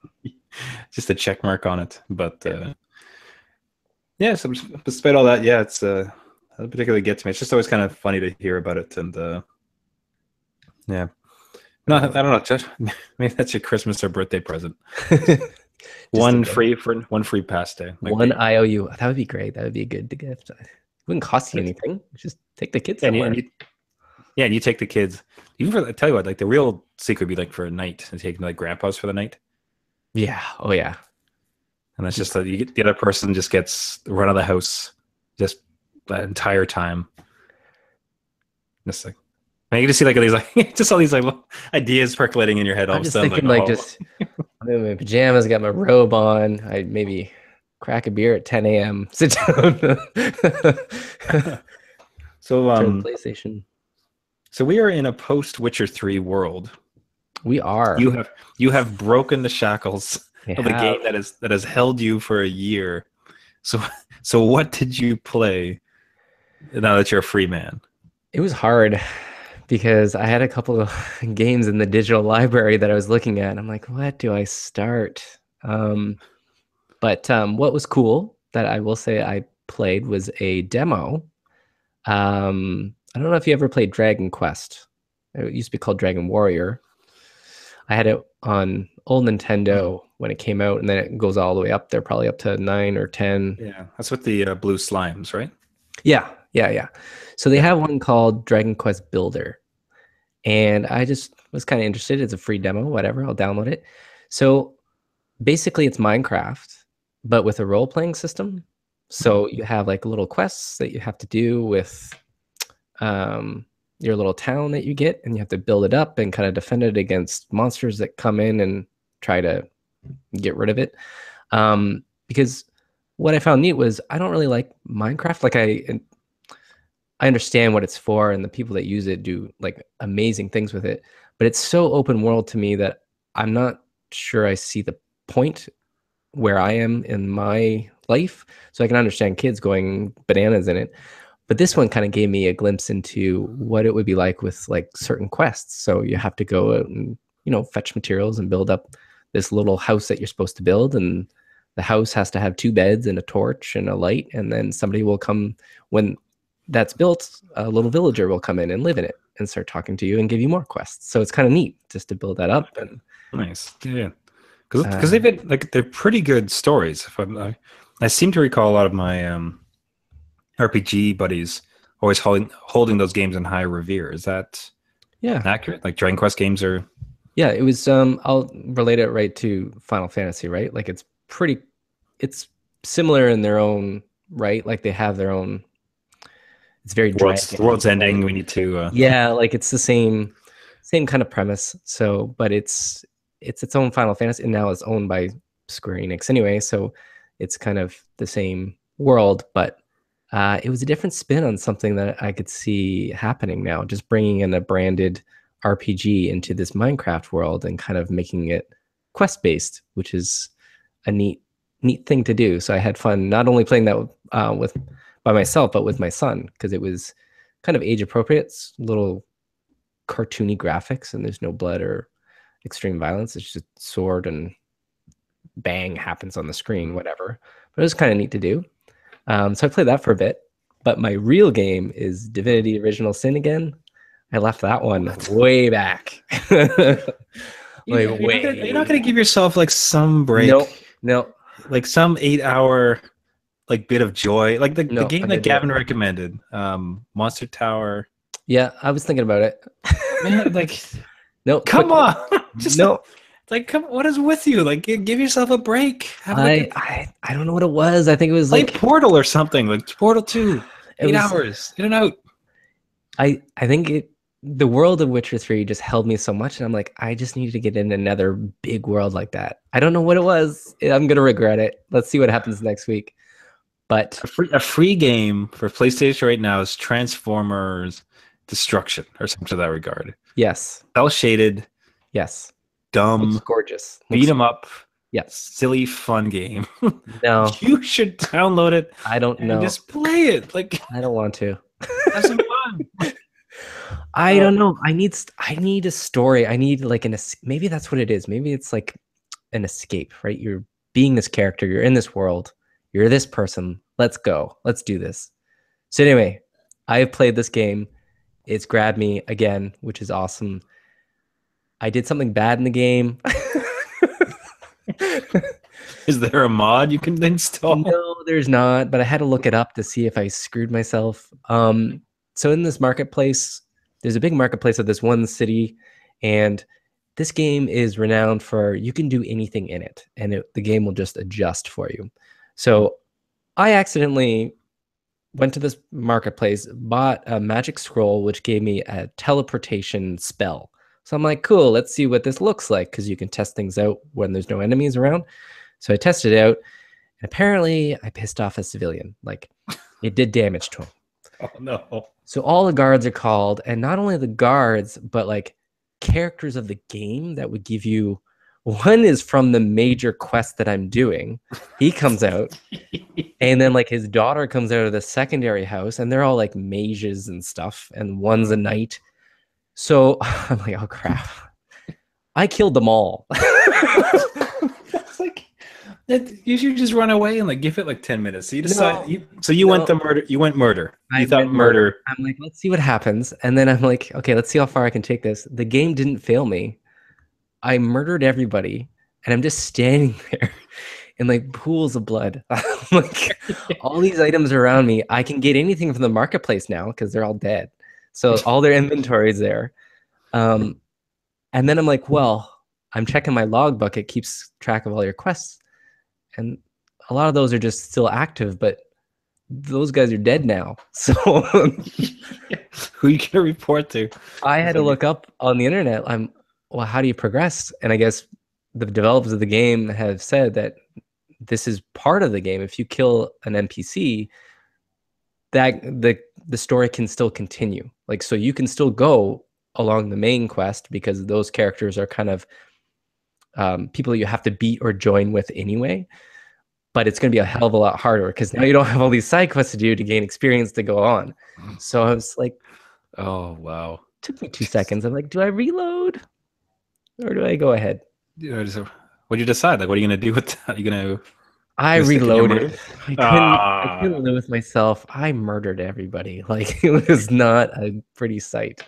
Just a check mark on it. But yeah, so despite all that, yeah, it's doesn't particularly get to me. It's just always kind of funny to hear about it, and yeah, no, I Uh, don't know. Just maybe that's your Christmas or birthday present. just a One day. free for one free pass day might One be. IOU. That would be great. That would be a good gift. It wouldn't cost you anything. Just take the kids Yeah, somewhere. yeah, and you take the kids. Even for I tell you what, like the real secret would be like for a night and taking like grandpa's for the night, Yeah. Oh yeah. and that's just Just that you get the other person just gets run of the house just that entire time. Just like and you can just see like all these like just all these like ideas percolating in your head all I'm of a just sudden, like thinking like oh. just I'm in my pajamas, got my robe on. I maybe crack a beer at 10 a.m. Sit down. So Turn the PlayStation. so we are in a post Witcher 3 world. We are. You have broken the shackles We of the have. game that has held you for a year. So so what did you play now that you're a free man? It was hard because I had a couple of games in the digital library that I was looking at. I'm like, what do I start? But what was cool that I will say I played was a demo. I don't know if you ever played Dragon Quest. It used to be called Dragon Warrior. I had it on old Nintendo when it came out, and then it goes all the way up there, probably up to 9 or 10. Yeah, that's with the blue slimes, right? Yeah, yeah, yeah. So they Yeah. have one called Dragon Quest Builder. And I just was kind of interested. It's a free demo, whatever. I'll download it. So basically, it's Minecraft, but with a role playing system. So you have like little quests that you have to do with your little town that you get, and you have to build it up and kind of defend it against monsters that come in and try to get rid of it. Because what I found neat was I don't really like Minecraft. Like I understand what it's for, and the people that use it do like amazing things with it. But it's so open world to me that I'm not sure I see the point where I am in my life. So I can understand kids going bananas in it. But this one kind of gave me a glimpse into what it would be like with like certain quests. So you have to go out and, fetch materials and build up this little house that you're supposed to build. And the house has to have two beds and a torch and a light. And then somebody will come when that's built, a little villager will come in and live in it and start talking to you and give you more quests. So it's kind of neat just to build that up. And Nice. Yeah. Because they've uh, been like they're pretty good stories. I seem to recall a lot of my RPG buddies always holding those games in high revere. Is that yeah, accurate? Like Dragon Quest games are. yeah, it was. I'll relate it right to Final Fantasy, right? Like it's similar in their own right. Like they have their own. It's very The world's dragon, right? ending. We need to. Yeah, like it's the same kind of premise. So, but it's its own Final Fantasy, and now it's owned by Square Enix anyway. So it's kind of the same world, but it was a different spin on something that I could see happening now. Just bringing in a branded RPG into this Minecraft world and kind of making it quest based, which is a neat thing to do. So I had fun not only playing that with by myself, but with my son because it was kind of age appropriate. It's little cartoony graphics, and there's no blood or extreme violence. It's just sword and bang happens on the screen, whatever. But it was kind of neat to do. So I played that for a bit. But my real game is Divinity Original Sin again. I left that one way back. Like You're not way. gonna give yourself like some No, break, no, like some 8 hour like bit of joy, like the no, game I'm that gonna do it. Gavin recommended, Monster Tower. Yeah, I was thinking about it. Man, like No, come quick. on, just No, Like, come, what is with you? Like, give yourself a break. Have like a I don't know what it was. I think it was play like Portal or something. Like Portal 2, it eight was hours in and out. I think the world of Witcher 3 just held me so much, and I'm like, I just need to get in another big world like that. I don't know what it was. I'm gonna regret it. Let's see what happens next week. But A free game for PlayStation right now is Transformers Destruction or something to that regard. yes, Cell shaded, yes. Looks dumb, gorgeous. beat Looks 'em up, yeah. silly, fun game. No, You should download it I don't and know. just play it. Like, I don't want to. have some fun. I Uh, don't know. I need a story. I need like maybe that's what it is. Maybe it's like an escape, right? You're being this character, you're in this world, you're this person. Let's go. Let's do this. So anyway, I have played this game. It's grabbed me again, which is awesome. I did something bad in the game. is there a mod you can install? No, there's not, but I had to look it up to see if I screwed myself. So in this marketplace, there's a big marketplace of this one city, and this game is renowned for you can do anything in it, and the game will just adjust for you. So I accidentally went to this marketplace, bought a magic scroll, which gave me a teleportation spell. So I'm like, cool, let's see what this looks like, because you can test things out when there's no enemies around. So I tested it out, and apparently I pissed off a civilian. Like, it did damage to him. Oh no. So all the guards are called, and not only the guards, but like characters of the game that would give you. One is from the major quest that I'm doing. He comes out, and then like his daughter comes out of the secondary house, and they're all like mages and stuff, and one's a knight. So I'm like, oh crap. I killed them all. It's like that you should just run away and like give it like 10 minutes. So you decide No, you went no. the murder you went murder. I You thought went murder. murder. I'm like, let's see what happens. And then I'm like, okay, let's see how far I can take this. The game didn't fail me. I murdered everybody, and I'm just standing there in like pools of blood. Like all these items around me, I can get anything from the marketplace now because they're all dead. So all their inventory is there. Um, and then I'm like, well, I'm checking my logbook. It keeps track of all your quests, and a lot of those are just still active, but those guys are dead now. So Who you gonna report to? I It's had to like, look up on the internet. Well, how do you progress? And I guess the developers of the game have said that this is part of the game. If you kill an NPC, that the story can still continue. Like, so you can still go along the main quest because those characters are kind of people you have to beat or join with anyway. But it's going to be a hell of a lot harder because now you don't have all these side quests to do to gain experience to go on. So I was like, oh wow. took me 2 seconds. I'm like, do I reload or do I go ahead? What'd you decide? Like, what are you gonna do with that? You I gonna stick in your murder? reloaded. I Ah, couldn't live with myself. I murdered everybody. Like it was not a pretty sight.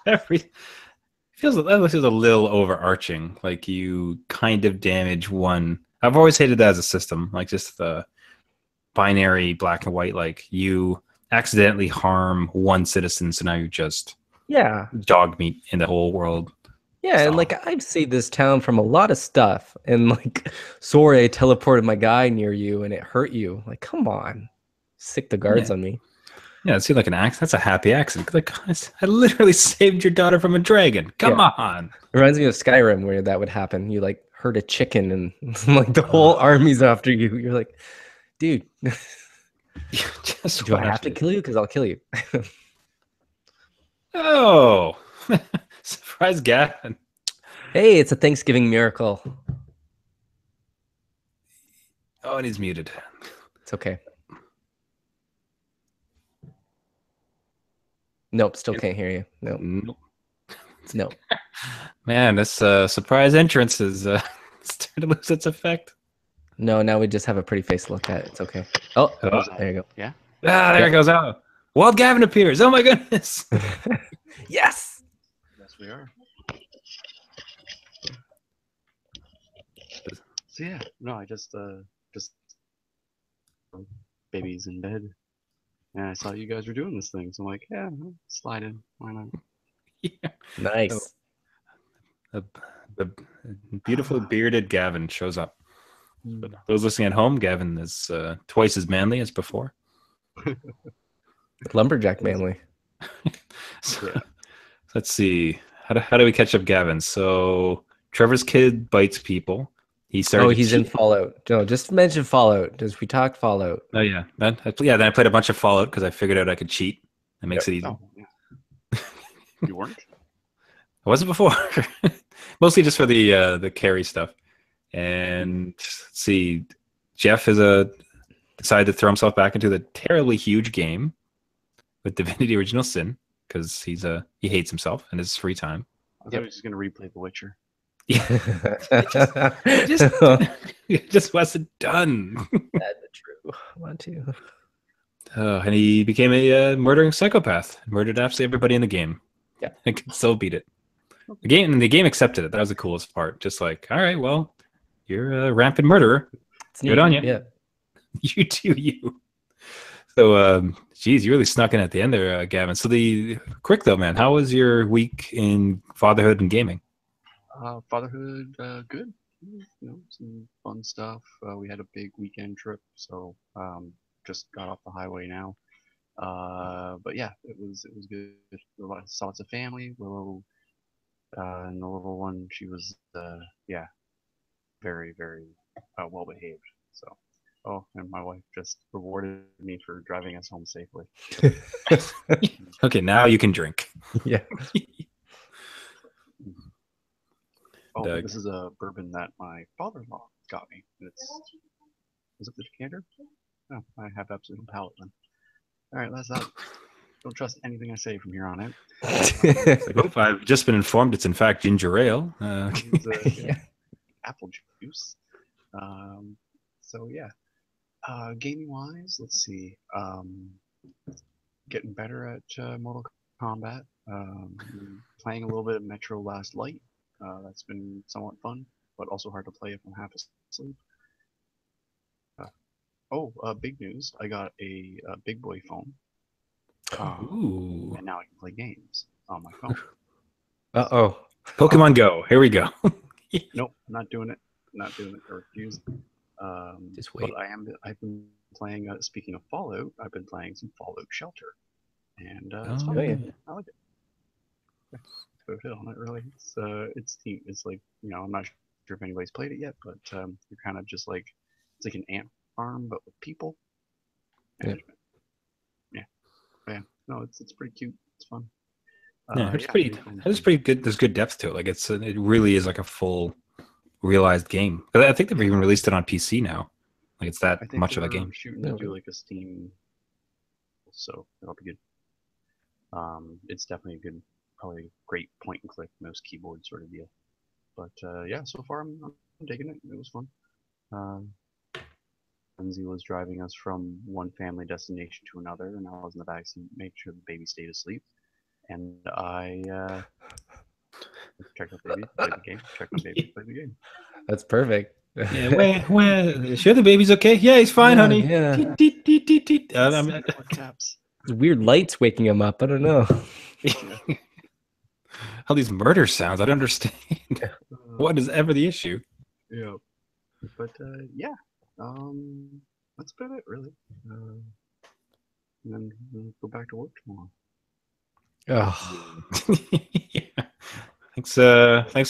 every feels that feels a little overarching. Like you kind of damage one. I've always hated that as a system. Like just the binary black and white. Like you accidentally harm one citizen, so now you're just Yeah. dog meat in the whole world. Yeah, and So like I've saved this town from a lot of stuff. And like, sorry, I teleported my guy near you and it hurt you. Like, come on. Sick the guards yeah, on me. yeah. It seemed like an accident. That's a happy accident. Like I literally saved your daughter from a dragon. Come Yeah. on. It reminds me of Skyrim where that would happen. You like hurt a chicken and like the whole army's after you. You're like, dude, Just do I what have to kill you? Because I'll kill you. Oh, surprise, Gavin. Hey, it's a Thanksgiving miracle. Oh, and he's muted. It's okay. Nope, still can't hear you. Nope. Nope. No. Man, this surprise entrance is starting to lose its effect. No, now we just have a pretty face to look at. It's okay. Oh, Oh. there you go. Yeah. Ah, there Yep. it goes out. Wild Gavin appears. Oh my goodness. Yes. Yes, we are. So yeah, no, I just baby's in bed, and I saw you guys were doing this thing, so I'm like, yeah, I'll slide in. Why not? Yeah. Nice. the beautiful bearded Gavin shows up. But those listening at home, Gavin is twice as manly as before. Lumberjack manly. So, let's see. How do we catch up Gavin? So Trevor's kid bites people. He started. Oh, he's in Fallout. No, just mention Fallout. Just we talked Fallout. Oh yeah, then I played a bunch of Fallout because I figured out I could cheat. It makes it easy. Oh, yeah. You weren't? I wasn't before. Mostly just for the carry stuff. And let's see, Jeff has decided to throw himself back into the terribly huge game with Divinity Original Sin because he hates himself and his free time. I thought he was just gonna replay The Witcher. Yeah, it just wasn't done. That's true. One, two. And he became a murdering psychopath. Murdered absolutely everybody in the game. Yeah, I could still beat it. The game accepted it. That was the coolest part. Just like, all right, well, you're a rampant murderer. It's Good on you. Yeah. You do you. So, geez, you really snuck in at the end there, Gavin. So quick though, man, how was your week in fatherhood and gaming? Fatherhood, good. You know, some fun stuff. We had a big weekend trip, so just got off the highway now. But yeah, it was good. Saw lots of family. Willow, and the little one, she was very, very well behaved. So, oh, and my wife just rewarded me for driving us home safely. Okay, now you can drink. Yeah. Oh, Doug. this is a bourbon that my father-in-law got me. Is it the decanter? No, I have absolute palate then. All right, that's that. Don't trust anything I say from here on out. Like, I've just been informed it's in fact ginger ale. It's, apple juice. So yeah. Gaming wise, let's see. Getting better at Mortal Kombat. Playing a little bit of Metro Last Light. That's been somewhat fun, but also hard to play if I'm half asleep. Big news. I got a big boy phone. Ooh. And now I can play games on my phone. Uh-oh. Pokemon Go. Here we go. Nope, not doing it. Not doing it. I refuse. Just wait. But I've been playing, speaking of Fallout, I've been playing some Fallout Shelter. And it's fun. yeah. I like it. Yeah, put a hit on it, really. It's neat. It's like, you know, I'm not sure if anybody's played it yet, but you're kind of just like, it's like an ant farm, but with people. Management. Yeah. No, it's pretty cute. It's fun. Yeah, it's pretty good. There's good depth to it. Like it really is like a full realized game. I think they've even released it on PC now. Like it's that much of a game. Shooting to do like a Steam, so that'll be good. It's definitely a good, probably great point and click mouse keyboard sort of deal. But yeah, so far I'm digging it. It was fun. Lindsay was driving us from one family destination to another, and I was in the backseat, making sure the baby stayed asleep. And I checked on the baby, played the game. Checked on the baby, played the game. That's perfect. Yeah, where? Sure, the baby's okay. Yeah, he's fine, honey. Yeah. Caps. Weird lights waking him up. I don't know. All these murder sounds. I don't understand. What is ever the issue? Yeah. But yeah. That's about it, really. And then we'll go back to work tomorrow. Oh. Yeah. Thanks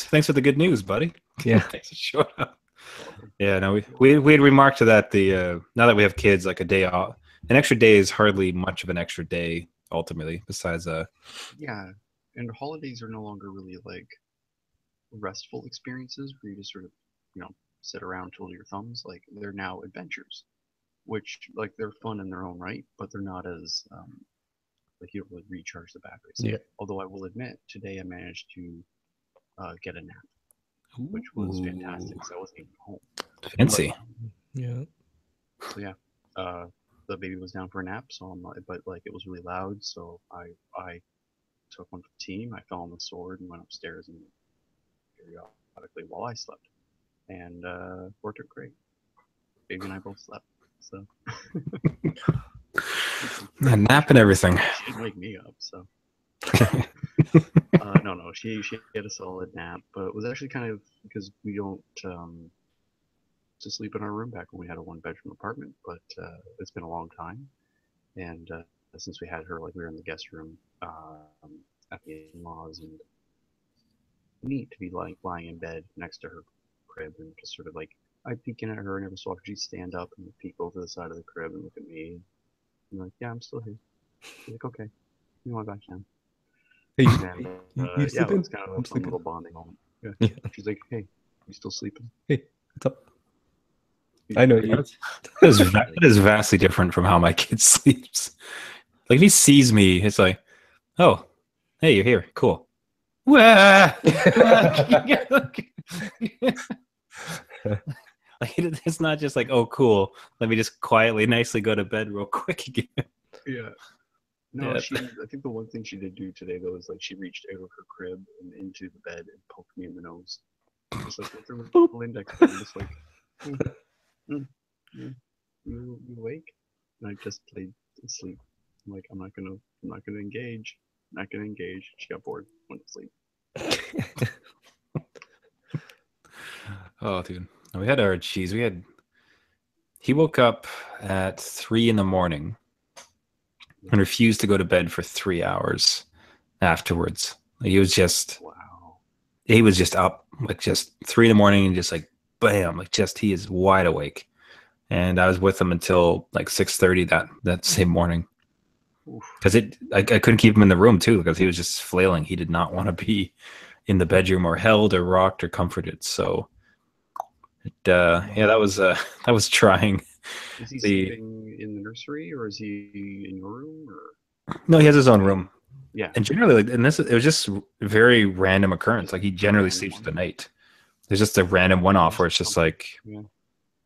for the good news, buddy. Yeah. Thanks for showing up. Yeah, no, we had remarked to that now that we have kids, like a day off, an extra day is hardly much of an extra day ultimately. Besides, yeah, and holidays are no longer really like restful experiences where you just sort of, you know, sit around, twiddle your thumbs. Like they're now adventures, which like they're fun in their own right, but they're not as like you don't really recharge the batteries. Yeah. Although I will admit, today I managed to get a nap, which was fantastic. So I wasn't even home. Fancy. Yeah. So yeah, the baby was down for a nap, so I'm like, but like it was really loud, so I took one for the team. I fell on the sword and went upstairs and periodically while I slept, and worked out great. Baby and I both slept, so. A nap and everything. She didn't wake me up, so. No, she had a solid nap, but it was actually kind of because we don't to sleep in our room back when we had a one-bedroom apartment, but it's been a long time, and since we had her, like we were in the guest room at the in-laws, and neat to be like lying in bed next to her crib and just sort of like I'd peek in at her and every so often she'd stand up and peek over the side of the crib and look at me. And I'm like, yeah, I'm still here. She's like, okay, you want back down? Hey, And you yeah, it sleeping? was kind of a I'm fun sleeping. little bonding moment. Yeah. Yeah. She's like, hey, you still sleeping? Hey, what's up? I know you. That is vastly different from how my kid sleeps. Like if he sees me, it's like, oh, hey, you're here. Cool. Wah! Like it's not just like, oh, cool. Let me just quietly, nicely go to bed real quick again. Yeah. No, Yeah. I think the one thing she did do today though is like she reached out of her crib and into the bed and poked me in the nose. Just like with her little index finger, just like, mm, mm, mm, you awake? And I just played asleep. I'm like, I'm not gonna engage. I'm not gonna engage. She got bored, went to sleep. Oh, dude. We had our cheese. He woke up at 3 in the morning and refused to go to bed for 3 hours afterwards. Like, he was just Wow. up like just 3 in the morning and just like bam, like just he is wide awake. And I was with him until like 6:30 that same morning. Oof. Because I couldn't keep him in the room too because he was just flailing. He did not want to be in the bedroom or held or rocked or comforted. So yeah, that was trying. Is he sleeping in the nursery or is he in your room or? No, he has his own room. Yeah. And generally, like, it was just very random occurrence. Just Like he generally random sleeps one. at the night. There's just a random one-off where it's just like Yeah.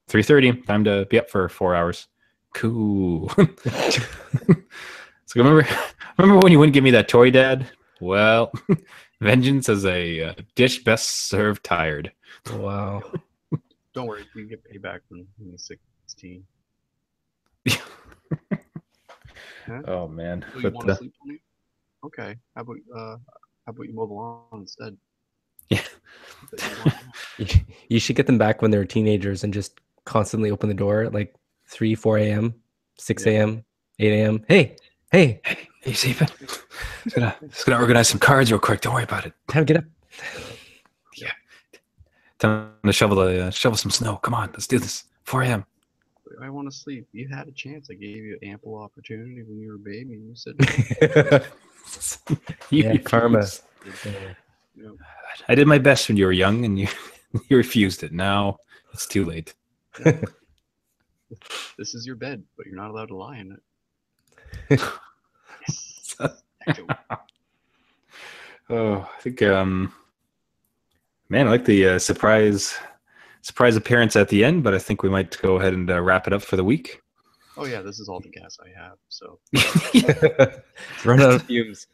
3:30, time to be up for 4 hours. Cool. So remember when you wouldn't give me that toy, Dad? Well, vengeance is a dish best served tired. Wow. Don't worry, you get payback when he's 16. Huh? Oh man. So you But want to sleep on me? Okay. How about you mow the lawn instead? yeah. You should get them back when they're teenagers and just constantly open the door at like 3, 4 a.m., 6 Yeah. a.m., 8 a.m. Hey, Hey, Stephen. Just gonna organize some cards real quick. Don't worry about it. time to get up. Yeah. Time to shovel some snow. Come on, let's do this. 4 a.m. I want to sleep. You had a chance. I gave you ample opportunity when you were a baby, and you said, Yeah, karma. no. I did my best when you were young, and you you refused it. Now it's too late. This is your bed, but you're not allowed to lie in it. Yes. Echo. Oh, I think man, I like the surprise appearance at the end, but I think we might go ahead and wrap it up for the week. Oh yeah, this is all the gas I have. So Run out of fumes.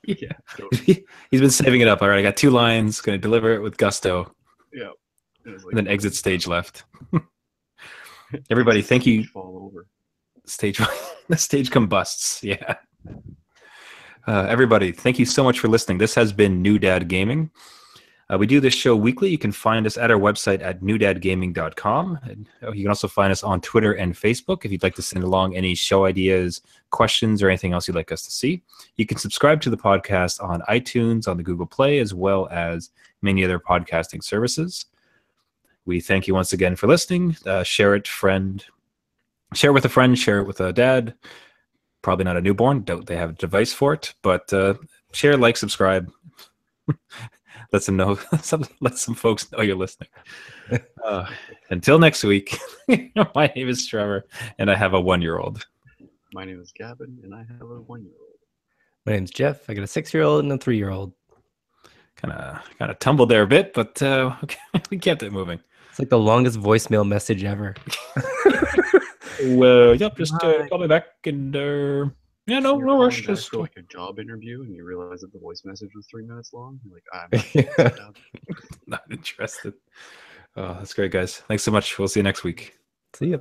yeah, totally. He's been saving it up. All right, I got 2 lines. Going to deliver it with gusto. Yeah. And it's like, And then exit stage left. Everybody, thank you. Fall over. The stage combusts. Yeah. Everybody, thank you so much for listening. This has been New Dad Gaming. We do this show weekly. You can find us at our website at newdadgaming.com. And you can also find us on Twitter and Facebook if you'd like to send along any show ideas, questions, or anything else you'd like us to see. You can subscribe to the podcast on iTunes, on the Google Play, as well as many other podcasting services. We thank you once again for listening. Share it with a friend, share it with a dad. Probably not a newborn. Doubt they have a device for it, but share, like, subscribe. Let some know. Let some folks know you're listening. Until next week, my name is Trevor, and I have a 1-year-old. My name is Gavin, and I have a 1-year-old. My name's Jeff. I got a 6-year-old and a 3-year-old. Kind of tumbled there a bit, but we kept it moving. It's like the longest voicemail message ever. Well, yep. Just call me back, and yeah, no rush. Just for like a job interview, and you realize that the voice message was 3 minutes long. You're like, I'm not interested. Oh, that's great, guys. Thanks so much. We'll see you next week. See ya.